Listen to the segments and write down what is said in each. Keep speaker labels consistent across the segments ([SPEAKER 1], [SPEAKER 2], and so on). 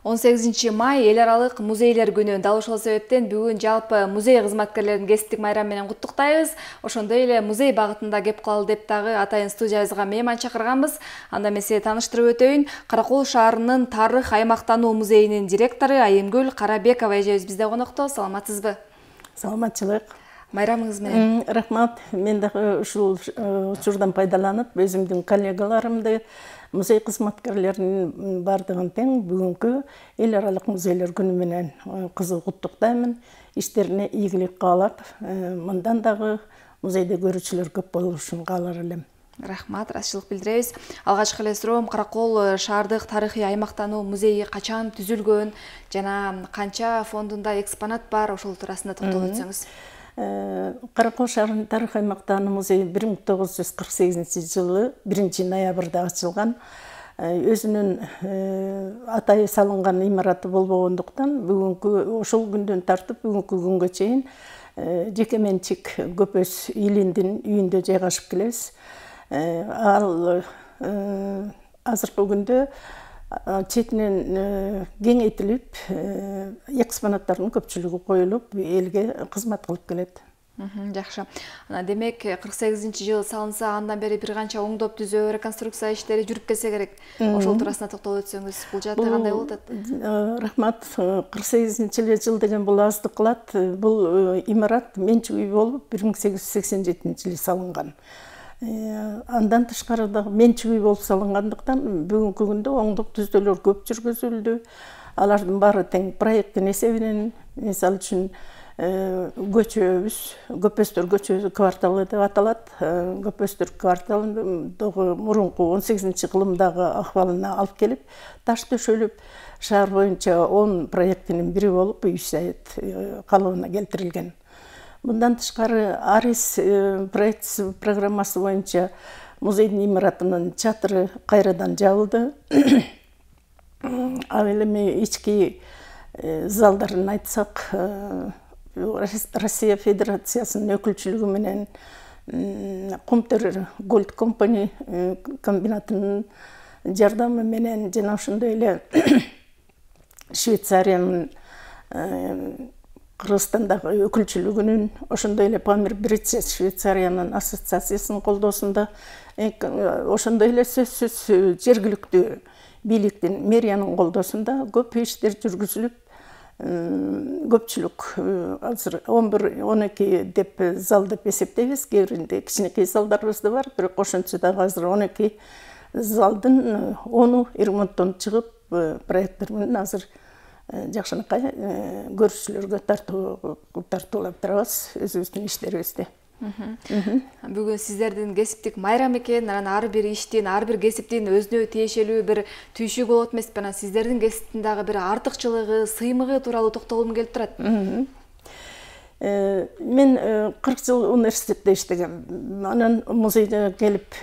[SPEAKER 1] 18 май эл аралык музейлер күнү. Дал ошол себептен бүгүн жалпы музей кызматкерлерин кесиптик майрам менен куттуктайбыз. Ошондой эле музей багытында кеп калалы деп дагы атайын студиябызга мейман чакырганбыз. Анда мен сизге тааныштырып өтөйүн. Каракол шаарынын тарых аймактануу музейинин директору Айымгүл Карабекова эжебиз бизде конокто. Саламатсызбы?
[SPEAKER 2] Саламатчылык.
[SPEAKER 1] Майрамыңыз менен.
[SPEAKER 2] Рахмат. Мен дагы ушул учурдан пайдаланып, өзүмдүн коллегаларымды, музей кызматкерлеринин бардыгын тең бүгүнкү эл аралык музейлер күнү менен кызык куттуктаймын. Иштерине ийгилик каалап, мындан дагы музейде көрүүчүлөр көп болушун каалар элем.
[SPEAKER 1] Рахмат, ыраазычылык билдиребиз. Алгачкы эле суроом, Каракол шаардык тарыхый аймактануу музейи качан түзүлгөн жана канча фондунда экспонат бар, ошол туурасында токтолуп өтсөңүз.
[SPEAKER 2] Каракол шаарынын тарых аймактануу музейи 1948 жылы 1 ноябрда ачылган. Өзүнүн атайы салынган имараты болбогондуктан бүгүнкү ошол күндөн тартып бүгүнкү күнгө чейин жеке менчик Көпөс Илиндин үйүндө жайгашып келебиз. Ал азыркы күндө четинен кеңейтилип, экспонаттардын көпчүлүгү коюлуп, элге кызмат кылып келет.
[SPEAKER 1] Жакшы. Демек 48-жылы салынса, андан бери бир канча оңдоп түзөө, реконструкция иштери жүрүп келсе керек. Ошол туурасында токтолуп өтсөңүз, бул жаатта кандай болуп атат?
[SPEAKER 2] Рахмат. 48-жыл деген бул аздык кылат. Бул имарат менчик үй болуп 1887-жылы салынган. Андан тышкары да менчик үй болуп салынгандыктан бүгүнкү күндө оңдоп түзөөлөр көп жүргүзүлдү. Алардын баары тең проекттин эсебинен, мисалы үчүн көчөбүз, Көпөстөр көчөсү кварталы деп аталат. Көпөстөр кварталындагы мурунку 18-кылымдагы акыбалына алып келип, таш төшөлүп, шаар боюнча 10 проекттин бири болуп, үй сайыт калыбына келтирилген. Мындан тышкары Арис проект программасы боюнча музейдин имаратынын чатыры кайрадан жабылды. Ал эми ички залдарын айтсак, Россия Федерациясынын өкүлчүлүгү менен Кумтөр Gold Company комбинатынын жардамы менен жана ошондой эле Швейцариянын Кыргызстандагы өкүлчүлүгүнүн, ошондой эле Памир Бритсес Швейцариянын ассоциациясынын колдоосунда, ошондой эле сөзсүз жергиликтүү бийликтин, мэриянын колдоосунда көп иштер жүргүзүлүп, көпчүлүк азыр 11-12 деп зал деп эсептейбиз. Кээ биринде кичинекей залдарыбыз да бар, бирок ошончо дагы азыр 12 залдын 10-у ремонттон чыгып, проекттер менен азыр жакшынакай көрүүчүлөргө тартуулап турабыз өзүбүздүн иштерибизди.
[SPEAKER 1] Бүгүн сиздердин кесиптик майрам экен, анан ар бир иштин, ар бир кесиптин өзүнө тиешелүү бир түйшүгү болот эмеспи? Анан сиздердин кесиптин дагы бир артыкчылыгы, сыймыгы тууралуу токтолгум келип турат.
[SPEAKER 2] Мен 40 жыл университетте иштегем. Анан музейде келип,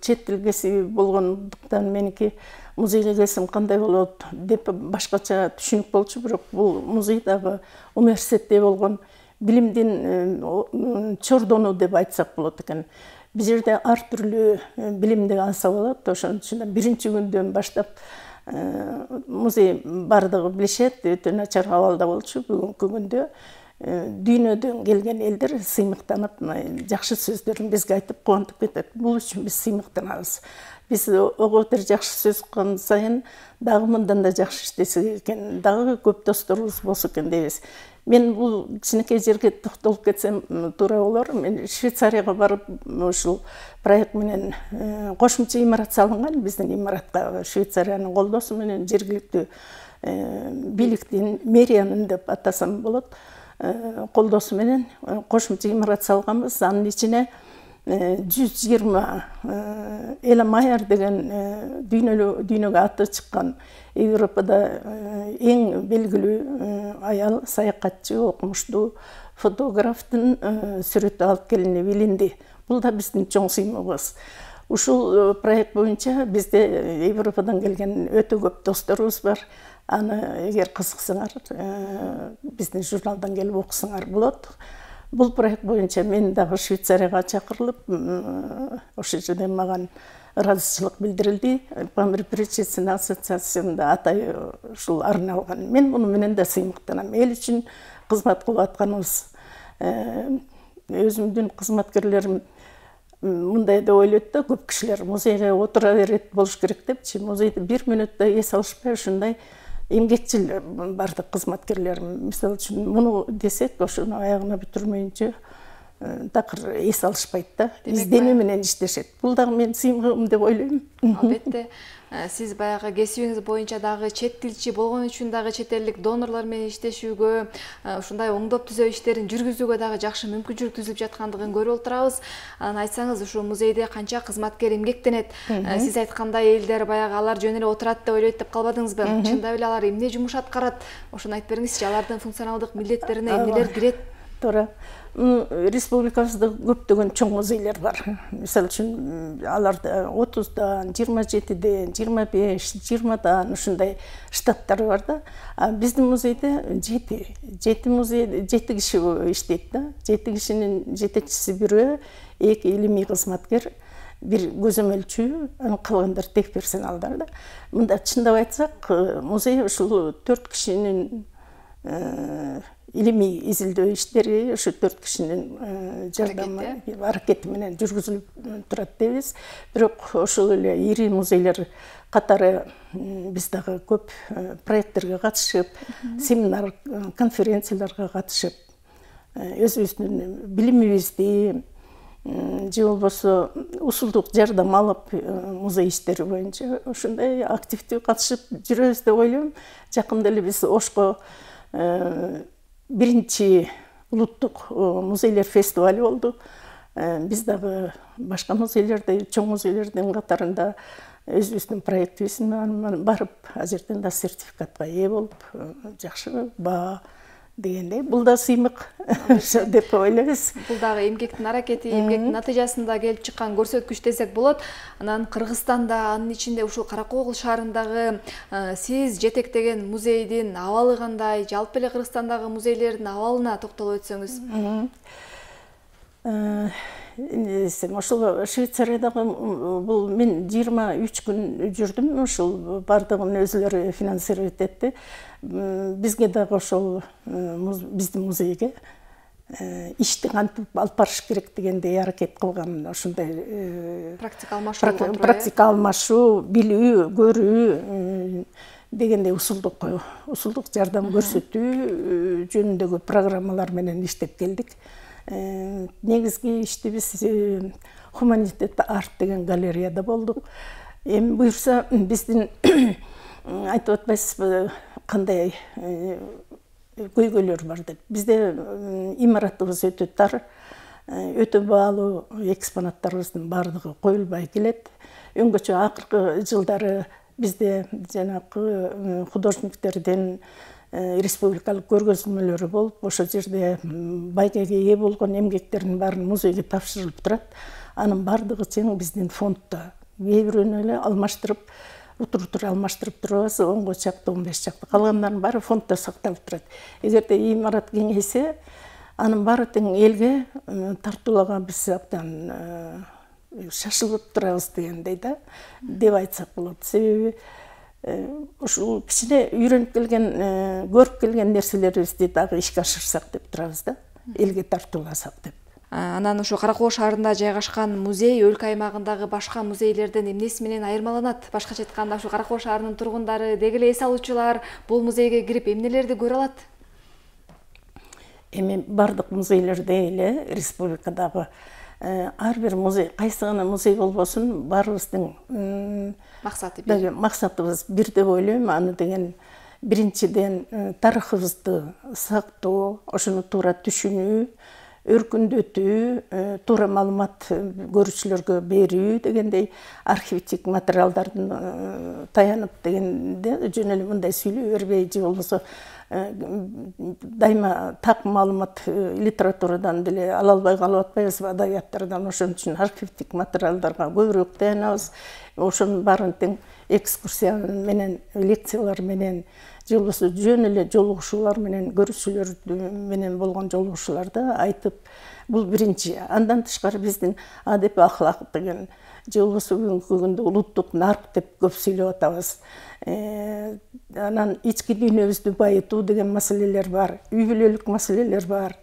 [SPEAKER 2] чет тил кесиби болгондуктан меники музейге келсем кандай болот деп башкача түшүнүк болчу, бирок бул музей дагы университетте болгон билимдин чордону деп айтсак болот экен. Бул жерде ар түрлүү билимди алса болот. Ошон үчүн биринчи күндөн баштап музей бардыгы билишет, өтө начар абалда болчу. Бүгүнкү күндө дүйнөдөн келген элдер сыймыктанып, жакшы сөздөрүн бизге айтып кубантып кетет. Бул үчүн биз сыймыктанабыз. Биз ого бир жакшы сөз кылган сайын дагы мындан да жакшы иштесек экен, дагы көп досторубуз болсо экен дейбиз. Мен бул кичинекей жерге токтолуп кетсем туура болор. Мен Швейцарияга барып, ушул проект менен кошумча имарат салынган. Биздин имаратка Швейцариянын колдоосу менен жергиликтүү бийликтин, мэриянын деп атасам болот, колдоосу менен кошумча имарат салганбыз. Анын ичине 120 Эла Майер деген дүйнөгө аты чыккан Европада эң белгилүү аял саякатчы, окумуштуу фотографтын сүрөтү алып келинип илинди. Бул да биздин чоң сыймыгыбыз. Ушул проект боюнча бизде Европадан келген өтө көп досторубуз бар. Аны эгер кызыксаңар, биздин журналдан келип окусаңар болот. Бул проект боюнча мен дагы Швейцарияга чакырылып, ошол жерде мага ыраазычылык билдирилди. Памир Причесина ассоциациясында атай ушул арналган. Мен муну менен да сыймыктанам. Эл үчүн кызмат кылып атканыбыз. Өзүмдүн кызматкерлерим мындай деп ойлойт да, көп кишилер музейге отура берет болуш керек депчи. Музейди 1 мүнөттө эс алышпай ушундай эмгекчил бардык кызматкерлерим. Мисалы үчүн муну десек, ошону аягына бүтүрмөйүнчө такыр эс алышпайт да. Изденүү менен иштешет. Бул дагы мен сыймыгым деп ойлойм.
[SPEAKER 1] Албетте, сиз баягы кесибиңиз боюнча дагы чет тилчи болгон үчүн дагы чет элдик донорлор менен иштешүүгө, ушундай оңдоп түзөө иштерин жүргүзүүгө дагы жакшы мүмкүнчүлүк түзүлүп жаткандыгын көрүп отурабыз. Анан айтсаңыз, ушул музейде канча кызматкер эмгектенет? Сиз айткандай элдер баягы алар жөн эле отурат деп ойлойт деп калбадыңызбы? Чындап эле алар эмне жумуш аткарат? Ошону айтып бериңизчи, алардын функционалдык милдеттерине эмнелер кирет?
[SPEAKER 2] Туура. Республикабызда көптөгөн чоң музейлер бар. Мисалы үчүн аларда 30дан, 27ден, 25, 20дан ушундай штаттары бар да. Биздин музейде 7 музей, 7 киши иштейт да. 7 кишинин жетекчиси бирөө, 2 илимий кызматкер, 1 көзөмөлчү, калгандар тек персоналдар да. Мында чындап айтсак, музей ушул 4 кишинин илимий изилдөө иштери ошо 4 кишинин жардамы, аракети менен жүргүзүлүп турат дейбиз. Бирок ошол эле ири музейлер катары биз дагы көп проекттерге катышып, семинар, конференцияларга катышып, өзүбүздүн билимибизди же болбосо усулдук жардам алып музей иштери боюнча ошондой активдүү катышып жүрөбүз деп ойлойм. Жакында эле биз Ошко биринчи улуттук музейлер фестивали болду. Биз дагы башка музейлерде, чоң музейлердин катарында өзүбүздүн проектибиз менен барып, ал жерден да сертификатка ээ болуп, жакшы баа дегендей. Бул да сыймык деп ойлойбуз.
[SPEAKER 1] Бул дагы эмгектин аракети, эмгектин натыйжасында келип чыккан көрсөткүч десек болот. Анан Кыргызстанда, анын ичинде ушул Каракогул шаарындагы сиз жетектеген музейдин абалы кандай, жалпы эле Кыргызстандагы музейлердин абалына токтолуп өтсөңүз. Ошол Швейцариядагы бул мен 23 күн жүрдүм. Ошол бардыгын өзүлөрү финансировать этти. Бизге дагы ошол биздин музейге ишти кантип алып барыш керек дегендей аракет кылган, ошондой практика алмашуу, билүү, көрүү дегендей усулдук жардам көрсөтүү жөнүндөгү программалар менен иштеп келдик. Негизги иштибиз Humanität Art деген галереяда болдук. Эми буюрса биздин айтып атпайсызбы кандай көйгөйлөр бар деп. Бизде имаратыбыз өтө тар, өтө баалуу экспонаттарыбыздын бардыгы коюлбай келет. Өңгөчө акыркы жылдары бизде жанагы художниктердин республикалык көргөзмөлөрү болуп, ошол жерде байгеге ээ болгон эмгектердин баарын музейге тапшырылып турат. Анын бардыгы чең биздин фонддо. Кээ бирөөнү эле алмаштырып, утур алмаштырып турабыз, 10 чакты, 15 чакты. Калгандарынын баары фонддо сакталып турат. Эгерде имарат кеңейсе, анын баары тең элге тартуулаган биз абдан шашылып турабыз дегендей да, деп айтсак болот. Себеби ушул кичине үйрөнүп келген, көрүп келген нерселерибизди дагы ишке ашырсак деп турабыз да, элге тартууласак деп. Анан ушу Каракогул шаарында жайгашкан музей өлкө аймагындагы башка музейлерден эмнеси менен айырмаланат? Башкача айтканда, ушу Каракогул шаарынын тургундары, деги эле эс алуучулар бул музейге кирип эмнелерди көрө алат?
[SPEAKER 2] Эми бардык музейлерде эле республикадагы ар бир музей, кайсы гана музей болбосун, баарыбыздын максатыбыз бир деп ойлойм. Аны деген биринчиден тарыхыбызды сактоо, ошону туура түшүнүү, өркүндөтүү, туура маалымат көрүүчүлөргө берүү дегендей архивдик материалдардын таянып дегенде жөн эле мындай сүйлөй бербей, же болбосо дайыма так маалымат литературадан деле ала албай калып атпайбызбы, адабияттардан. Ошон үчүн архивдик материалдарга көбүрөөк таянабыз. Ошонун баарын тең экскурсия менен, лекциялар менен, же болбосо жөн эле жолугушуулар менен, көрүүчүлөр менен болгон жолугушууларда айтып, Бул биринчи. Андан тышкары биздин адеп ахлак деген же болбосо бүгүнкү күндө улуттук нарк деп көп сүйлөп атабыз. Анан ички дүйнөбүздү байытуу деген маселелер бар, үй бүлөлүк маселелер бар.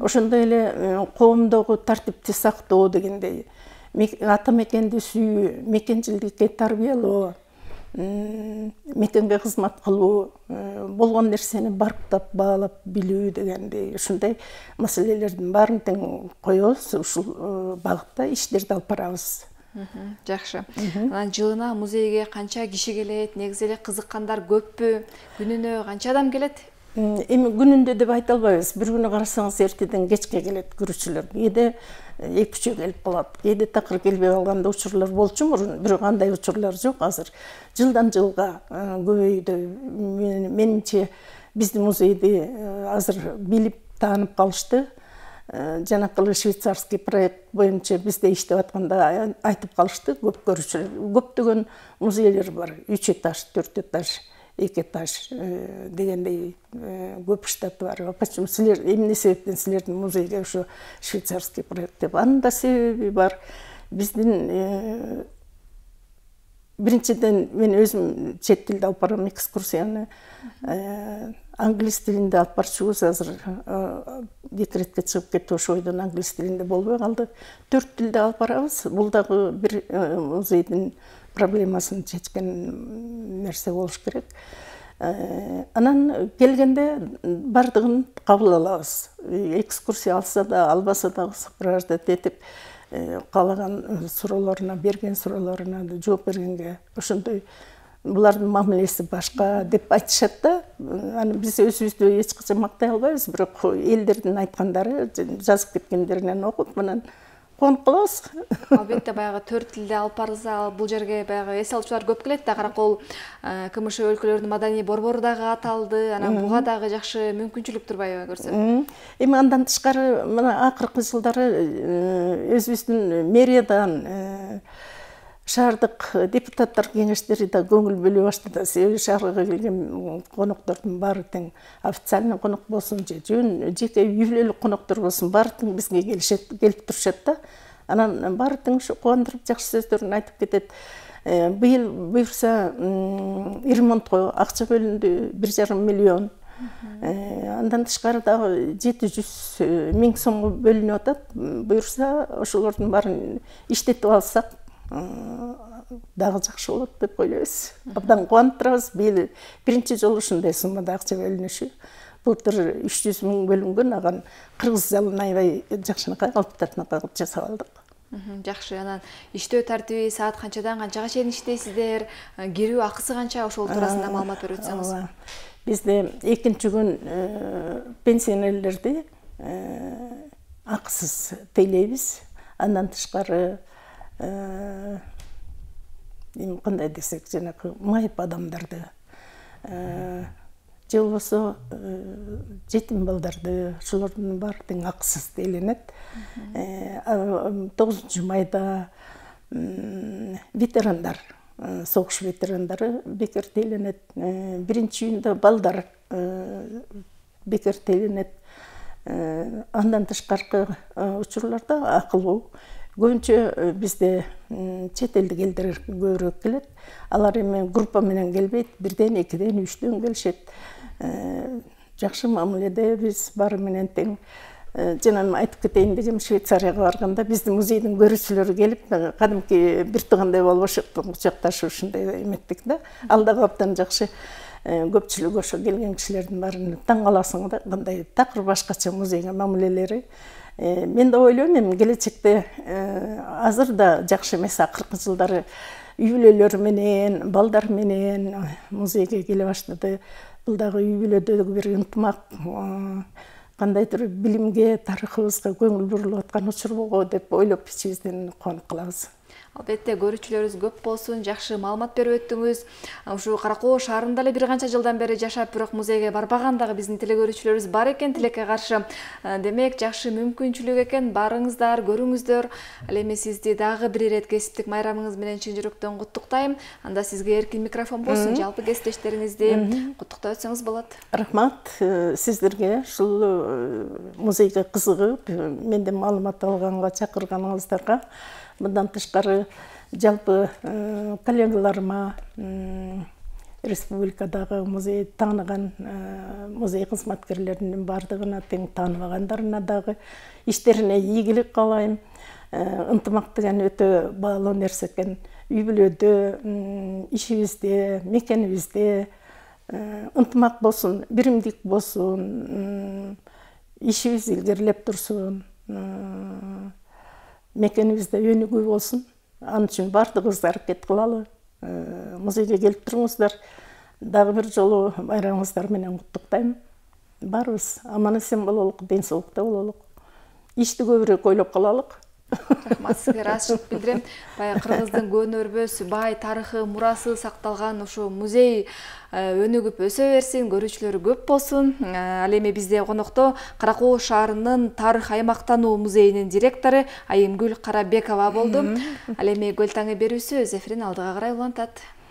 [SPEAKER 2] Ошондой эле коомдогу тартипти сактоо дегендей, ата мекенди сүйүү, мекенчиликке тарбиялоо, мекенге кызмат кылуу, болгон нерсени барктап баалап билүү дегендей ушундай маселелердин баарын тең коебуз, ушул багытта иштерди алып барабыз.
[SPEAKER 1] Жакшы. Анан жылына музейге канча киши келет, негизи эле кызыккандар көппү, күнүнө канча адам келет?
[SPEAKER 2] Эми күнүндө деп айта албайбыз. Бир күнү карасаңыз эртеден кечке келет көрүүчүлөр. Кээде 2-3 келип калат. Кээде такыр келбей калганда учурлар болчу мурун, бирок андай учурлар жок азыр. Жылдан жылга көбөйдү. Менимче биздин музейди азыр билип таанып калышты. Жанакы швейцарский проект боюнча бизде иштеп атканда айтып калышты көп көрүүчүлөр. Көптөгөн музейлер бар. 3 этаж, 4 этаж, 2 этаж дегендей көп штат бар. Почему силер эмне себептен силердин музейге ошо швейцарский проект деп? Анын да себеби бар. Биздин биринчиден мен өзүм чет тилде алып барам экскурсияны. Англис тилинде алып барчубуз, азыр декретке чыгып кетип ошол ойдон англис тилинде болбой калды. 4 тилде алып барабыз. Бул дагы бир музейдин проблемасын чечкен нерсе болуш керек. Анан келгенде бардыгын кабыл алабыз. Экскурсия алса да, албаса да сопровождать этип, каалаган суроолоруна, берген суроолоруна жооп бергенге ошондой булардын мамилеси башка деп айтышат да. Аны биз өзүбүздү эч качан мактай албайбыз, бирок элдердин айткандары, жазып кеткендеринен окуп анан конуп калабыз.
[SPEAKER 1] Албетте баягы 4 тилде алып барса, бул жерге баягы эс алуучулар көп келет да. Каракол КМШ өлкөлөрүнүн маданий борбору дагы аталды. Анан буга дагы жакшы мүмкүнчүлүк турбайбы көрсө?
[SPEAKER 2] Эми андан тышкары мына акыркы жылдары өзүбүздүн мэриядан шаардык депутаттар кеңештери да көңүл бөлө баштады. Себеби шаарга келген коноктордун баары тең официальный конок болсун же жеке үй бүлөлүк коноктор болсун, баары тең бизге келишет, келип турушат да. Анан баары тең ушу кубандырып жакшы сөздөрүн айтып кетет. Быйыл буюрса ремонтко акча бөлүндү, 1,5 миллион. Андан тышкары дагы 700 миң сомго бөлүнүп атат. Буюрса ошолордун баарын иштетип алсак дагы жакшы болот деп ойлойбуз. Абдан кубанып турабыз. Быйыл биринчи жолу ушундай суммада акча бөлүнүшү. Былтыр 300 миң бөлүнгөн, аган кыргыз залын аябай жакшынакай калыптатынакай кылып жасап алдык.
[SPEAKER 1] Жакшы. Анан иштөө тартиби саат канчадан канчага чейин иштейсиздер? Кирүү акысы канча? Ошол туурасында маалымат берип өтсөңүз.
[SPEAKER 2] Бизде экинчи күн пенсионерлерди акысыз тейлейбиз. Андан тышкары кандай десек, жанакы майып адамдарды, же болбосо жетим балдарды, ошолордун баары тең акысыз тейленет. 9 майда ветерандар, согуш ветерандары бекер тейленет. 1-июнда балдар бекер тейленет. Андан тышкаркы учурларда акылуу. Көбүнчө бизде чет элдик элдер көбүрөөк келет. Алар эми группа менен келбейт, 1ден, 2ден, 3дөн келишет. Жакшы мамиледе биз баары менен тең. Жана айтып кетейин дегем, Швейцарияга барганда биздин музейдин көрүүчүлөрү келип, кадимки бир туугандай болбошуп, кучакташып ушундай эметтик да. Ал дагы абдан жакшы. Көпчүлүк ошо келген кишилердин баарын таң каласың да, кандай такыр башкача музейге мамилелери. Мен да ойлойм, эми келечекте азыр да жакшы эмес, акыркы жылдары үй бүлөлөр менен, балдар менен музейге келе баштады. Бул дагы үй бүлөдөгү бир ынтымак, кандайдыр билимге, тарыхыбызга көңүл бурулуп аткан учур болго деп ойлоп ичибизден кубанып калабыз.
[SPEAKER 1] Албетте көрүүчүлөрүбүз көп болсун, жакшы маалымат берип өттүңүз. Ушу Каракоо шаарында эле бир канча жылдан бери жашап, бирок музейге барбаган дагы биздин телекөрүүчүлөрүбүз бар экен. Тилекке каршы демек жакшы мүмкүнчүлүк экен, барыңыздар, көрүңүздөр. Ал эми сизди дагы бир ирет кесиптик майрамыңыз менен чын жүрөктөн куттуктайм. Анда сизге эркин микрофон болсун, жалпы кесиптештериңизди куттуктап өтсөңүз болот.
[SPEAKER 2] Рахмат сиздерге ушул музейге кызыгып, менден маалымат алганга чакырганыңыздарга. Мындан тышкары жалпы коллегаларыма, республикадагы музей тааныган музей кызматкерлеринин бардыгына, тең тааныбагандарына дагы иштерине ийгилик каалайм. Ынтымак деген өтө баалуу нерсе экен. Үй бүлөдө, ишибизде, мекенибизде ынтымак болсун, биримдик болсун, ишибиз илгерилеп турсун, мекенибизде өнүгүү болсун. Анын үчүн бардыгыбыз аракет кылалы. Музейге келип туруңуздар. Дагы бир жолу байрамыңыздар менен куттуктайм. Барыбыз аман эсен бололук, ден соолукта бололук. Ишти көбүрөөк ойлоп калалык.
[SPEAKER 1] Рахмат сизге, ыраазычылык билдирем. Баягы кыргыздын көөнө өрбөс, бай тарыхы, мурасы сакталган ушу музей өнүгүп өсө берсин, көрүүчүлөрү көп болсун. Ал эми бизде конокто Каракоо шаарынын тарых аймактануу музейинин директору Айымгүл Карабекова болду. Ал эми Көл таңы берүүсү өз эфирин алдыга карай улантат.